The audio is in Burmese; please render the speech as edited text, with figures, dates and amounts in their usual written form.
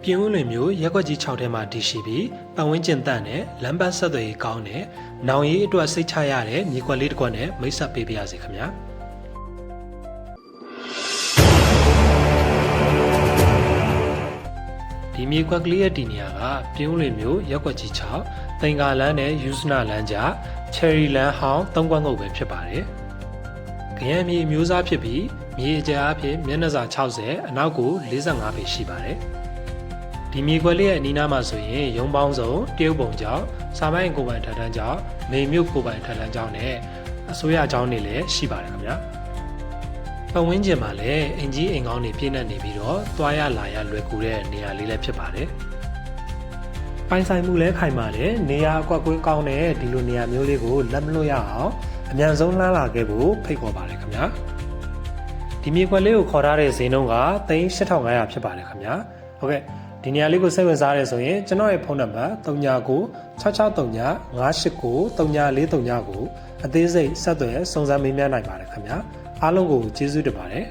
ပြင်းဦးလွင်မျိုးရက်ွက်ကြီး6ထဲမှာတည်ရှိပြီးပတ်ဝန်းကျင်တန့်နဲ့လမ်းပန်းဆက်သွယ်ရေးကောင်းတဲ့နောင်ရီအတွက်စိတ်ချရတဲ့မြေကွက်လေးတစ်ကွက်နဲ့မိတ်ဆက်ပေးပါရစေခင်ဗျာဒီမြေကွက်ကလေးရဲ့ဒီနေရာကပြင်းဦးလွင်မျိုးရက်ွက်ကြီး6တင်္ကာလန်းနဲ့ယူစနာလန်းကြားချယ်ရီလန်းဟောင်း3ကွက်ငုတ်ပဲဖြစ်ပါတယ်ခရမ်းမြေအမျိုးအစားဖြစ်ပြီးမြေအကျအားဖြင့်မျက်နှာစာ60အနောက်ကို45ပေရှိပါတယ်ဒီမြေကွက်လေးရဲ့အနီးနားမှာဆိုရင်ရုံပေါင်းစုံတရုတ်ပုံကျောင်းစာမိုင်းကိုပိုင်ထထန်းကျောင်းမေမြို့ကိုပိုင်ထထန်းကျောင်းနဲ့အစိုးရကျောင်းတွေလည်းရှိပါတယ်ခင်ဗျာပတ်ဝန်းကျင်မှာလည်းအင်ကြီးအိမ်ကောင်းတွေပြည့်နေနေပြီးတော့သွားရလာရလွယ်ကူတဲ့နေရာလေးလည်းဖြစ်ပါတယ်ပိုင်ဆိုင်မှုလည်းခိုင်ပါတယ်နေရာအကွက်ကွင်းကောင်းတဲ့ဒီလိုနေရာမျိုးလေးကိုလက်မလွတ်ရအောင်အမြန်ဆုံးလှမ်းလာခဲ့ဖို့ဖိတ်ခေါ်ပါတယ်ခင်ဗျာဒီမြေကွက်လေးကိုခေါ်ထားတဲ့ဈေးနှုန်းက38,500ဖြစ်ပါတယ်ခင်ဗျာဟုတ်ကဲ့ဒီနေရာလေးကိုစိတ်ဝင်စားရဲဆိုရင်ကျွန်တော်ရဲ့ဖုန်းနံပါတ်396639893943ကိုအသေးစိတ်ဆက်သွယ်စုံစမ်းမေးမြန်းနိုင်ပါတယ်ခင်ဗျာအားလုံးကိုကျေးဇူးတင်ပါတယ်